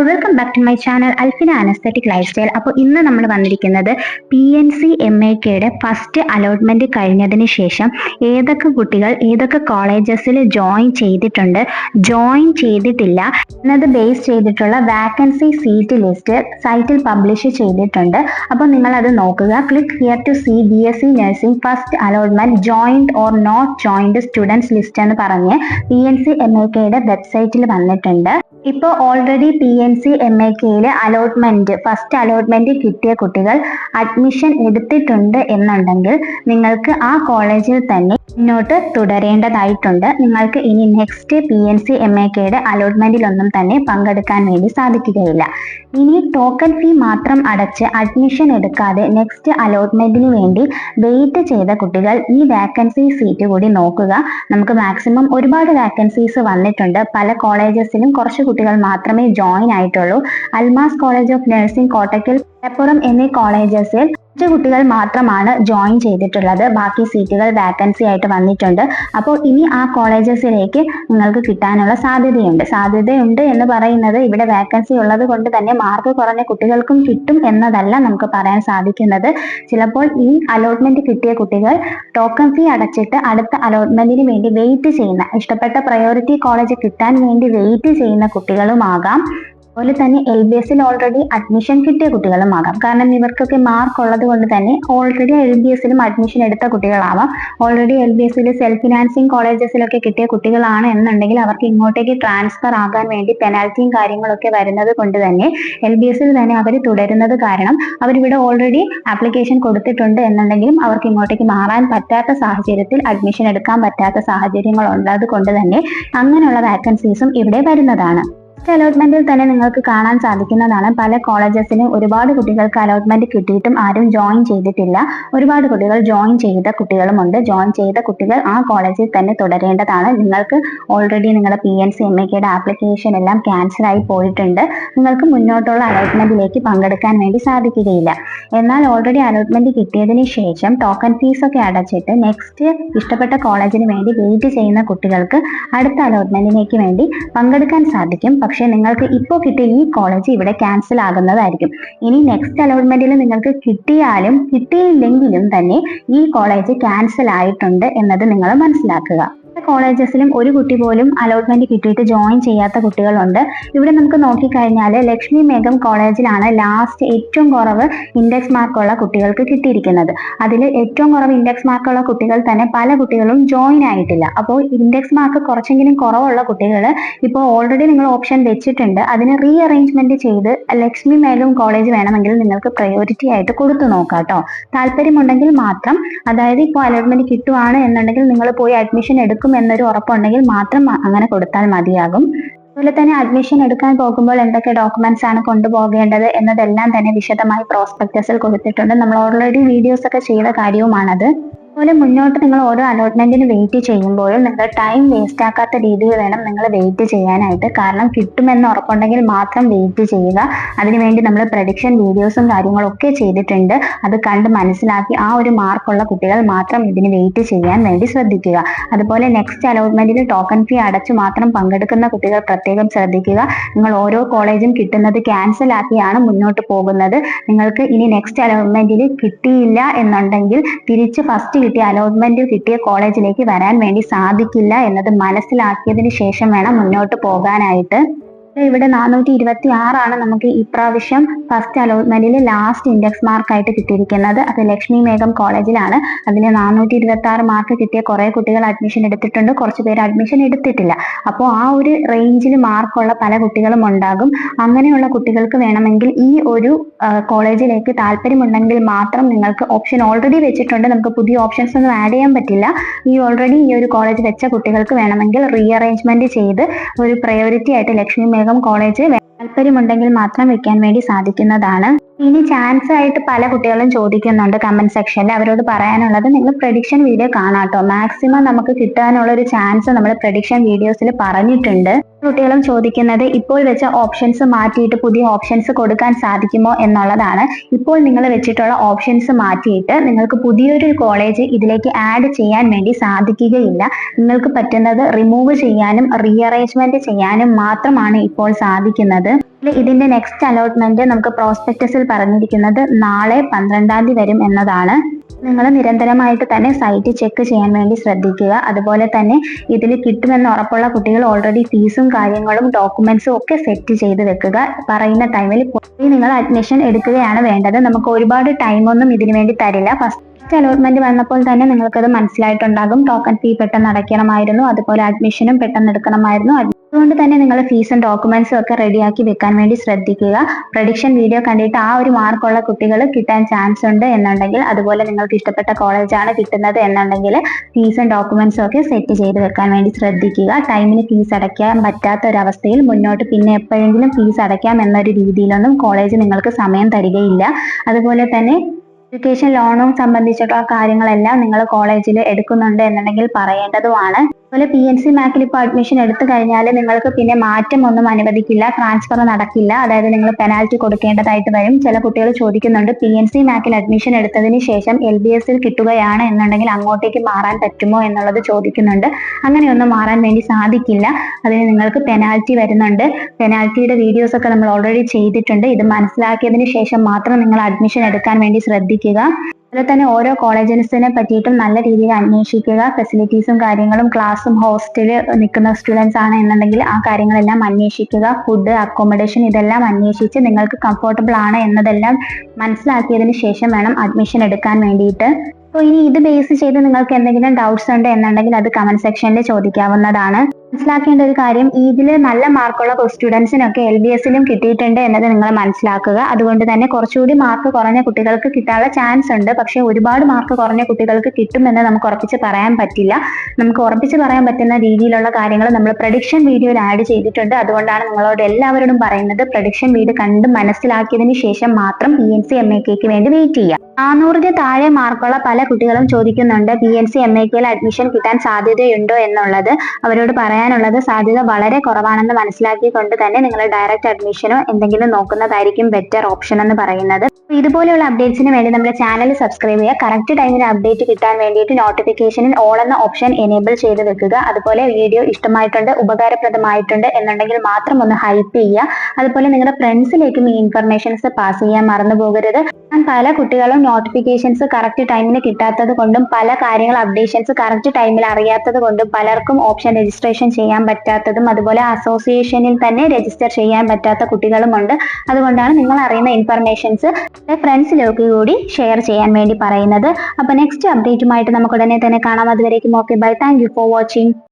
Welcome back to my channel Alfina an aesthetic lifestyle. അപ്പോൾ ഇന്ന് നമ്മൾ വന്നിരിക്കുന്നത് PNC MAKയുടെ ഫസ്റ്റ് അലോട്ട്മെന്റ് കഴിഞ്ഞതിന് ശേഷം ഏതൊക്കെ കുട്ടികൾ ഏതൊക്കെ കോളേജസിൽ ജോയിൻ ചെയ്തിട്ടുണ്ട്, ജോയിൻ ചെയ്തിട്ടില്ല എന്നത് ബേസ് ചെയ്തിട്ടുള്ള വാക്കൻസി സീറ്റ് ലിസ്റ്റ് സൈറ്റിൽ പബ്ലിഷ് ചെയ്തിട്ടുണ്ട്. അപ്പോൾ നിങ്ങൾ അത് നോക്കുക. Click here to see BSc nursing first allotment joined or not joined students list എന്ന് പറഞ്ഞ് PNC MAKയുടെ വെബ്സൈറ്റിൽ വന്നിട്ടുണ്ട്. ഇപ്പോൾ ഓൾറെഡി PNC MAKയിലെ ഫസ്റ്റ് അലോട്ട്മെന്റ് കിട്ടിയ കുട്ടികൾ അഡ്മിഷൻ എടുത്തിട്ടുണ്ട് എന്നുണ്ടെങ്കിൽ നിങ്ങൾക്ക് ആ കോളേജിൽ തന്നെ മുന്നോട്ട് തുടരേണ്ടതായിട്ടുണ്ട്. നിങ്ങൾക്ക് ഇനി നെക്സ്റ്റ് PNC MAKയുടെ അലോട്ട്മെന്റിലൊന്നും തന്നെ പങ്കെടുക്കാൻ വേണ്ടി സാധിക്കുകയില്ല. ഇനി ടോക്കൺ ഫീ മാത്രം അടച്ച് അഡ്മിഷൻ എടുക്കാതെ നെക്സ്റ്റ് അലോട്ട്മെന്റിന് വേണ്ടി വെയിറ്റ് ചെയ്ത കുട്ടികൾ ഈ വാക്കൻസി സീറ്റ് കൂടി നോക്കുക. നമുക്ക് മാക്സിമം ഒരുപാട് വാക്കൻസീസ് വന്നിട്ടുണ്ട്. പല കോളേജസിലും കുറച്ച് കുട്ടികൾ മാത്രമേ ജോയിൻ ആയിട്ടുള്ളൂ. Almas college of nursing, Kottakkal, Malappuram എന്നീ കോളേജസിൽ കുറച്ച് കുട്ടികൾ മാത്രമാണ് ജോയിൻ ചെയ്തിട്ടുള്ളത്. ബാക്കി സീറ്റുകൾ വാക്കൻസി ആയിട്ട് വന്നിട്ടുണ്ട്. അപ്പോൾ ഇനി ആ കോളേജസിലേക്ക് നിങ്ങൾക്ക് കിട്ടാനുള്ള സാധ്യതയുണ്ട് എന്ന് പറയുന്നത് ഇവിടെ വാക്കൻസി ഉള്ളത് കൊണ്ട് തന്നെ മാർക്ക് കുറഞ്ഞ കുട്ടികൾക്കും കിട്ടും എന്നതല്ല നമുക്ക് പറയാൻ സാധിക്കുന്നത്. ചിലപ്പോൾ ഈ അലോട്ട്മെന്റ് കിട്ടിയ കുട്ടികൾ ടോക്കൺ ഫീ അടച്ചിട്ട് അടുത്ത അലോട്ട്മെന്റിന് വേണ്ടി വെയിറ്റ് ചെയ്യുന്ന, ഇഷ്ടപ്പെട്ട പ്രയോറിറ്റി കോളേജ് കിട്ടാൻ വേണ്ടി വെയിറ്റ് ചെയ്യുന്ന കുട്ടികളുമാകാം. അതുപോലെ തന്നെ LBSൽ ഓൾറെഡി അഡ്മിഷൻ കിട്ടിയ കുട്ടികളുമാകാം. കാരണം ഇവർക്കൊക്കെ മാർക്ക് ഉള്ളത് കൊണ്ട് തന്നെ ഓൾറെഡി LBSലും അഡ്മിഷൻ എടുത്ത കുട്ടികളാവാം. ഓൾറെഡി LBSൽ സെൽഫ് ഫിനാൻസിങ് കോളേജസിലൊക്കെ കിട്ടിയ കുട്ടികളാണ് എന്നുണ്ടെങ്കിൽ അവർക്ക് ഇങ്ങോട്ടേക്ക് ട്രാൻസ്ഫർ ആകാൻ വേണ്ടി പെനാൽറ്റിയും കാര്യങ്ങളൊക്കെ വരുന്നത് കൊണ്ട് തന്നെ LBSൽ തന്നെ അവർ തുടരുന്നത് കാരണം അവരിവിടെ ഓൾറെഡി ആപ്ലിക്കേഷൻ കൊടുത്തിട്ടുണ്ട് എന്നുണ്ടെങ്കിലും അവർക്ക് ഇങ്ങോട്ടേക്ക് മാറാൻ പറ്റാത്ത സാഹചര്യത്തിൽ, അഡ്മിഷൻ എടുക്കാൻ പറ്റാത്ത സാഹചര്യങ്ങൾ ഉള്ളത് കൊണ്ട് തന്നെ അങ്ങനെയുള്ള വാക്കൻസീസും ഇവിടെ വരുന്നതാണ്. അലോട്ട്മെന്റിൽ തന്നെ നിങ്ങൾക്ക് കാണാൻ സാധിക്കുന്നതാണ് പല കോളേജസിലും ഒരുപാട് കുട്ടികൾക്ക് അലോട്ട്മെന്റ് കിട്ടിയിട്ടും ആരും ജോയിൻ ചെയ്തിട്ടില്ല. ഒരുപാട് കുട്ടികൾ ജോയിൻ ചെയ്ത കുട്ടികളുമുണ്ട്. ജോയിൻ ചെയ്ത കുട്ടികൾ ആ കോളേജിൽ തന്നെ തുടരേണ്ടതാണ്. നിങ്ങൾക്ക് ഓൾറെഡി നിങ്ങളുടെ PNC MAKയുടെ ആപ്ലിക്കേഷൻ എല്ലാം ക്യാൻസൽ ആയി പോയിട്ടുണ്ട്. നിങ്ങൾക്ക് മുന്നോട്ടുള്ള അലോട്ട്മെന്റിലേക്ക് പങ്കെടുക്കാൻ വേണ്ടി സാധിക്കുകയില്ല. എന്നാൽ ഓൾറെഡി അലോട്ട്മെന്റ് കിട്ടിയതിന് ശേഷം ടോക്കൺ ഫീസ് ഒക്കെ അടച്ചിട്ട് നെക്സ്റ്റ് ഇഷ്ടപ്പെട്ട കോളേജിന് വേണ്ടി വെയിറ്റ് ചെയ്യുന്ന കുട്ടികൾക്ക് അടുത്ത അലോട്ട്മെന്റിലേക്ക് വേണ്ടി പങ്കെടുക്കാൻ സാധിക്കും. പക്ഷെ നിങ്ങൾക്ക് ഇപ്പോൾ കിട്ടിയ ഈ കോളേജ് ഇവിടെ ക്യാൻസൽ ആകുന്നതായിരിക്കും. ഇനി നെക്സ്റ്റ് അലോട്ട്മെന്റിൽ നിങ്ങൾക്ക് കിട്ടിയാലും കിട്ടിയില്ലെങ്കിലും തന്നെ ഈ കോളേജ് ക്യാൻസൽ ആയിട്ടുണ്ട് എന്നത് നിങ്ങൾ മനസ്സിലാക്കുക. കോളേജസിലും ഒരു കുട്ടി പോലും അലോട്ട്മെന്റ് കിട്ടിയിട്ട് ജോയിൻ ചെയ്യാത്ത കുട്ടികളുണ്ട്. ഇവിടെ നമുക്ക് നോക്കിക്കഴിഞ്ഞാൽ ലക്ഷ്മി മേഘം കോളേജിലാണ് ലാസ്റ്റ് ഏറ്റവും കുറവ് ഇൻഡെക്സ് മാർക്കുള്ള കുട്ടികൾക്ക് കിട്ടിയിരിക്കുന്നത്. അതിൽ ഏറ്റവും കുറവ് ഇൻഡെക്സ് മാർക്കുള്ള കുട്ടികൾ തന്നെ പല കുട്ടികളും ജോയിൻ ആയിട്ടില്ല. അപ്പോൾ ഇൻഡെക്സ് മാർക്ക് കുറച്ചെങ്കിലും കുറവുള്ള കുട്ടികൾ ഇപ്പോൾ ഓൾറെഡി നിങ്ങൾ ഓപ്ഷൻ വെച്ചിട്ടുണ്ട്. അതിന് റീഅറേഞ്ച്മെന്റ് ചെയ്ത് ലക്ഷ്മി മേഘം കോളേജ് വേണമെങ്കിൽ നിങ്ങൾക്ക് പ്രയോറിറ്റി ആയിട്ട് കൊടുത്തു നോക്കാം കേട്ടോ. താല്പര്യമുണ്ടെങ്കിൽ മാത്രം, അതായത് ഇപ്പോൾ അലോട്ട്മെന്റ് കിട്ടുവാണ് എന്നുണ്ടെങ്കിൽ നിങ്ങൾ പോയി അഡ്മിഷൻ എടുക്കും എന്നൊരു ഉറപ്പുണ്ടെങ്കിൽ മാത്രം അങ്ങനെ കൊടുത്താൽ മതിയാകും. അതുപോലെ തന്നെ അഡ്മിഷൻ എടുക്കാൻ പോകുമ്പോൾ എന്തൊക്കെ ഡോക്യുമെന്റ്സ് ആണ് കൊണ്ടുപോകേണ്ടത് എന്നതെല്ലാം തന്നെ വിശദമായി പ്രോസ്പെക്ടസിൽ കൊടുത്തിട്ടുണ്ട്. നമ്മൾ ഓൾറെഡി വീഡിയോസ് ഒക്കെ ചെയ്ത കാര്യവുമാണത്. അതുപോലെ മുന്നോട്ട് നിങ്ങൾ ഓരോ അലോട്ട്മെന്റിന് വെയിറ്റ് ചെയ്യുമ്പോഴും നിങ്ങൾ ടൈം വേസ്റ്റ് ആക്കാത്ത രീതിയിൽ വേണം നിങ്ങൾ വെയിറ്റ് ചെയ്യാനായിട്ട്. കാരണം കിട്ടുമെന്ന് ഉറപ്പുണ്ടെങ്കിൽ മാത്രം വെയിറ്റ് ചെയ്യുക. അതിനുവേണ്ടി നമ്മൾ പ്രഡിക്ഷൻ വീഡിയോസും കാര്യങ്ങളും ഒക്കെ ചെയ്തിട്ടുണ്ട്. അത് കണ്ട് മനസ്സിലാക്കി ആ ഒരു മാർക്കുള്ള കുട്ടികൾ മാത്രം ഇതിന് വെയിറ്റ് ചെയ്യാൻ വേണ്ടി ശ്രദ്ധിക്കുക. അതുപോലെ നെക്സ്റ്റ് അലോട്ട്മെന്റിൽ ടോക്കൺ ഫീ അടച്ചു മാത്രം പങ്കെടുക്കുന്ന കുട്ടികൾ പ്രത്യേകം ശ്രദ്ധിക്കുക. നിങ്ങൾ ഓരോ കോളേജും കിട്ടുന്നത് ക്യാൻസൽ ആക്കിയാണ് മുന്നോട്ട് പോകുന്നത്. നിങ്ങൾക്ക് ഇനി നെക്സ്റ്റ് അലോട്ട്മെന്റിൽ കിട്ടിയില്ല എന്നുണ്ടെങ്കിൽ തിരിച്ച് ഫസ്റ്റ് കിട്ടിയ അലോട്ട്മെന്റിൽ കിട്ടിയ കോളേജിലേക്ക് വരാൻ വേണ്ടി സാധിക്കില്ല എന്നത് മനസ്സിലാക്കിയതിന് ശേഷം വേണം മുന്നോട്ട് പോകാനായിട്ട്. ഇവിടെ 426 നമുക്ക് ഇപ്രാവശ്യം ഫസ്റ്റ് അലോട്ട്മെന്റിൽ ലാസ്റ്റ് ഇൻഡെക്സ് മാർക്കായിട്ട് കിട്ടിയിരിക്കുന്നത്. അത് ലക്ഷ്മി മേഘം കോളേജിലാണ്. അതിന് 426 മാർക്ക് കിട്ടിയ കുറെ കുട്ടികൾ അഡ്മിഷൻ എടുത്തിട്ടുണ്ട്, കുറച്ച് പേര് അഡ്മിഷൻ എടുത്തിട്ടില്ല. അപ്പോൾ ആ ഒരു റേഞ്ചിൽ മാർക്കുള്ള പല കുട്ടികളും ഉണ്ടാകും. അങ്ങനെയുള്ള കുട്ടികൾക്ക് വേണമെങ്കിൽ ഈ ഒരു കോളേജിലേക്ക് താല്പര്യമുണ്ടെങ്കിൽ മാത്രം നിങ്ങൾക്ക് ഓപ്ഷൻ ഓൾറെഡി വെച്ചിട്ടുണ്ട്. നമുക്ക് പുതിയ ഓപ്ഷൻസ് ഒന്നും ആഡ് ചെയ്യാൻ പറ്റില്ല. ഓൾറെഡി ഈ ഒരു കോളേജ് വെച്ച കുട്ടികൾക്ക് വേണമെങ്കിൽ റീഅറേഞ്ച്മെന്റ് ചെയ്ത് ഒരു പ്രയോറിറ്റി ആയിട്ട് ലക്ഷ്മി മേഘം കോളേജ് താല്പര്യമുണ്ടെങ്കിൽ മാത്രം വെക്കാൻ വേണ്ടി സാധിക്കുന്നതാണ്. ഇനി ചാൻസ് ആയിട്ട് പല കുട്ടികളും ചോദിക്കുന്നുണ്ട് കമന്റ് സെക്ഷനിൽ. അവരോട് പറയാനുള്ളത് നിങ്ങൾ പ്രഡിക്ഷൻ വീഡിയോ കാണാട്ടോ. മാക്സിമം നമുക്ക് കിട്ടാനുള്ള ഒരു ചാൻസ് നമ്മൾ പ്രഡിക്ഷൻ വീഡിയോസിൽ പറഞ്ഞിട്ടുണ്ട്. കുട്ടികളും ചോദിക്കുന്നത് ഇപ്പോൾ വെച്ച ഓപ്ഷൻസ് മാറ്റിയിട്ട് പുതിയ ഓപ്ഷൻസ് കൊടുക്കാൻ സാധിക്കുമോ എന്നുള്ളതാണ്. ഇപ്പോൾ നിങ്ങൾ വെച്ചിട്ടുള്ള ഓപ്ഷൻസ് മാറ്റിയിട്ട് നിങ്ങൾക്ക് പുതിയൊരു കോളേജ് ഇതിലേക്ക് ആഡ് ചെയ്യാൻ വേണ്ടി സാധിക്കുകയില്ല. നിങ്ങൾക്ക് പറ്റുന്നത് റിമൂവ് ചെയ്യാനും റീഅറേഞ്ച്മെന്റ് ചെയ്യാനും മാത്രമാണ് ഇപ്പോൾ സാധിക്കുന്നത്. പറയുന്നത്. ഇതിന്റെ നെക്സ്റ്റ് അലോട്ട്മെന്റ് നമുക്ക് പ്രോസ്പെക്ടസിൽ പറഞ്ഞിരിക്കുന്നത് നാളെ 12-ാം തീയതി വരും എന്നതാണ്. നിങ്ങൾ നിരന്തരമായിട്ട് തന്നെ സൈറ്റ് ചെക്ക് ചെയ്യാൻ വേണ്ടി ശ്രദ്ധിക്കുക. അതുപോലെ തന്നെ ഇതിൽ കിട്ടുമെന്ന് ഉറപ്പുള്ള കുട്ടികൾ ഓൾറെഡി ഫീസും കാര്യങ്ങളും ഡോക്യുമെന്റ്സും ഒക്കെ സെറ്റ് ചെയ്ത് വെക്കുക. പറയുന്ന ടൈമിൽ നിങ്ങൾ അഡ്മിഷൻ എടുക്കുകയാണ് വേണ്ടത്. നമുക്ക് ഒരുപാട് ടൈമൊന്നും ഇതിനു വേണ്ടി തരില്ല. ഫസ്റ്റ് അലോട്ട്മെന്റ് വന്നപ്പോൾ തന്നെ നിങ്ങൾക്കത് മനസ്സിലായിട്ടുണ്ടാകും. ടോക്കൺ ഫീ പെട്ടെന്ന് അടയ്ക്കണമായിരുന്നു, അതുപോലെ അഡ്മിഷനും പെട്ടെന്ന് എടുക്കണമായിരുന്നു. അതുകൊണ്ട് തന്നെ നിങ്ങൾ ഫീസും ഡോക്യുമെന്റ്സും ഒക്കെ റെഡിയാക്കി വെക്കാൻ വേണ്ടി ശ്രദ്ധിക്കുക. പ്രഡിക്ഷൻ വീഡിയോ കണ്ടിട്ട് ആ ഒരു മാർക്കുള്ള കുട്ടികൾ കിട്ടാൻ ചാൻസ് ഉണ്ട് എന്നുണ്ടെങ്കിൽ, അതുപോലെ നിങ്ങൾക്ക് ഇഷ്ടപ്പെട്ട കോളേജാണ് കിട്ടുന്നത് എന്നുണ്ടെങ്കിൽ ഫീസും ഡോക്യുമെന്റ്സും ഒക്കെ സെറ്റ് ചെയ്ത് വെക്കാൻ വേണ്ടി ശ്രദ്ധിക്കുക. ടൈമിന് ഫീസ് അടയ്ക്കാൻ പറ്റാത്ത ഒരവസ്ഥയിൽ മുന്നോട്ട് പിന്നെ എപ്പോഴെങ്കിലും ഫീസ് അടയ്ക്കാം എന്നൊരു രീതിയിലൊന്നും കോളേജ് നിങ്ങൾക്ക് സമയം തരികയില്ല. അതുപോലെ തന്നെ എഡ്യൂക്കേഷൻ ലോണും സംബന്ധിച്ചിട്ടുള്ള കാര്യങ്ങളെല്ലാം നിങ്ങൾ കോളേജിൽ എടുക്കുന്നുണ്ട് എന്നുണ്ടെങ്കിൽ പറയേണ്ടതുമാണ്. അതുപോലെ PNC മാക്കിൽ ഇപ്പോൾ അഡ്മിഷൻ എടുത്തു കഴിഞ്ഞാൽ നിങ്ങൾക്ക് പിന്നെ മാറ്റം ഒന്നും അനുവദിക്കില്ല, ട്രാൻസ്ഫർ നടക്കില്ല. അതായത് നിങ്ങൾ പെനാൽറ്റി കൊടുക്കേണ്ടതായിട്ട് വരും. ചില കുട്ടികൾ ചോദിക്കുന്നുണ്ട്, PNC മാക്കിൽ അഡ്മിഷൻ എടുത്തതിന് ശേഷം LBS കിട്ടുകയാണ് എന്നുണ്ടെങ്കിൽ അങ്ങോട്ടേക്ക് മാറാൻ പറ്റുമോ എന്നുള്ളത് ചോദിക്കുന്നുണ്ട്. അങ്ങനെയൊന്നും മാറാൻ വേണ്ടി സാധിക്കില്ല. അതിന് നിങ്ങൾക്ക് പെനാൽറ്റി വരുന്നുണ്ട്. പെനാൽറ്റിയുടെ വീഡിയോസ് ഒക്കെ നമ്മൾ ഓൾറെഡി ചെയ്തിട്ടുണ്ട്. ഇത് മനസ്സിലാക്കിയതിന് ശേഷം മാത്രം നിങ്ങൾ അഡ്മിഷൻ എടുക്കാൻ വേണ്ടി ശ്രദ്ധിക്കുക. അതുപോലെ തന്നെ ഓരോ കോളേജസിനെ പറ്റിയിട്ടും നല്ല രീതിയിൽ അന്വേഷിക്കുക. ഫെസിലിറ്റീസും കാര്യങ്ങളും, ക്ലാസ്സും ഹോസ്റ്റലിൽ നിൽക്കുന്ന സ്റ്റുഡൻസ് ആണ് എന്നുണ്ടെങ്കിൽ ആ കാര്യങ്ങളെല്ലാം അന്വേഷിക്കുക. ഫുഡ്, അക്കോമഡേഷൻ ഇതെല്ലാം അന്വേഷിച്ച് നിങ്ങൾക്ക് കംഫർട്ടബിൾ ആണ് എന്നതെല്ലാം മനസ്സിലാക്കിയതിന് ശേഷം വേണം അഡ്മിഷൻ എടുക്കാൻ വേണ്ടിയിട്ട്. അപ്പോൾ ഇനി ഇത് ബേസ് ചെയ്ത് നിങ്ങൾക്ക് എന്തെങ്കിലും ഡൗട്ട്സ് ഉണ്ട് എന്നുണ്ടെങ്കിൽ അത് കമന്റ് സെക്ഷനിൽ ചോദിക്കാവുന്നതാണ്. മനസ്സിലാക്കേണ്ട ഒരു കാര്യം, ഇതിൽ നല്ല മാർക്കുള്ള സ്റ്റുഡൻസിനൊക്കെ LBS കിട്ടിയിട്ടുണ്ട് എന്നത് നിങ്ങൾ മനസ്സിലാക്കുക. അതുകൊണ്ട് തന്നെ കുറച്ചുകൂടി മാർക്ക് കുറഞ്ഞ കുട്ടികൾക്ക് കിട്ടാനുള്ള ചാൻസ് ഉണ്ട്. പക്ഷേ ഒരുപാട് മാർക്ക് കുറഞ്ഞ കുട്ടികൾക്ക് കിട്ടുമെന്ന് നമുക്ക് ഉറപ്പിച്ച് പറയാൻ പറ്റില്ല. നമുക്ക് ഉറപ്പിച്ച് പറയാൻ പറ്റുന്ന രീതിയിലുള്ള കാര്യങ്ങൾ നമ്മൾ പ്രഡിക്ഷൻ വീഡിയോയിൽ ആഡ് ചെയ്തിട്ടുണ്ട്. അതുകൊണ്ടാണ് നിങ്ങളോട് എല്ലാവരോടും പറയുന്നത്, പ്രഡിക്ഷൻ വീഡിയോ കണ്ട് മനസ്സിലാക്കിയതിന് ശേഷം മാത്രം PNC MAK വേണ്ടി വെയിറ്റ് ചെയ്യുക. 400 താഴെ മാർക്കുള്ള പല കുട്ടികളും ചോദിക്കുന്നുണ്ട് PNC MAK അഡ്മിഷൻ കിട്ടാൻ സാധ്യതയുണ്ടോ എന്നുള്ളത്. അവരോട് പറയാനുള്ളത്, സാധ്യത വളരെ കുറവാണെന്ന് മനസ്സിലാക്കിക്കൊണ്ട് തന്നെ നിങ്ങൾ ഡയറക്റ്റ് അഡ്മിഷനോ എന്തെങ്കിലും നോക്കുന്നതായിരിക്കും ബെറ്റർ ഓപ്ഷൻ എന്ന് പറയുന്നത്. ഇതുപോലെയുള്ള അപ്ഡേറ്റ്സിന് വേണ്ടി നമ്മുടെ ചാനൽ സബ്സ്ക്രൈബ് ചെയ്യുക. കറക്റ്റ് ടൈമിന് അപ്ഡേറ്റ് കിട്ടാൻ വേണ്ടിയിട്ട് നോട്ടിഫിക്കേഷനിൽ ഓൾ എന്ന ഓപ്ഷൻ എനേബിൾ ചെയ്ത് വെക്കുക. അതുപോലെ വീഡിയോ ഇഷ്ടമായിട്ടുണ്ട്, ഉപകാരപ്രദമായിട്ടുണ്ട് എന്നുണ്ടെങ്കിൽ മാത്രം ഒന്ന് ഹൈപ്പ് ചെയ്യുക. അതുപോലെ നിങ്ങളുടെ ഫ്രണ്ട്സിലേക്കും ഈ ഇൻഫർമേഷൻസ് പാസ് ചെയ്യാൻ മറന്നു പോകരുത്. പല കുട്ടികളും നോട്ടിഫിക്കേഷൻസ് കറക്റ്റ് ടൈമിന് കിട്ടാത്തത് കൊണ്ടും പല കാര്യങ്ങൾ അപ്ഡേഷൻസ് കറക്റ്റ് ടൈമിൽ അറിയാത്തത് കൊണ്ടും പലർക്കും ഓപ്ഷൻ രജിസ്ട്രേഷൻ ചെയ്യാൻ പറ്റാത്തതും, അതുപോലെ അസോസിയേഷനിൽ തന്നെ രജിസ്റ്റർ ചെയ്യാൻ പറ്റാത്ത കുട്ടികളുമുണ്ട്. അതുകൊണ്ടാണ് നിങ്ങൾ അറിയുന്ന ഇൻഫർമേഷൻസ് ഫ്രണ്ട്സിലേക്ക് കൂടി ഷെയർ ചെയ്യാൻ വേണ്ടി പറയുന്നത്. അപ്പൊ നെക്സ്റ്റ് അപ്ഡേറ്റുമായിട്ട് നമുക്ക് ഉടനെ തന്നെ കാണാം. അതുവരേക്കും okay, bye. Thank you for watching.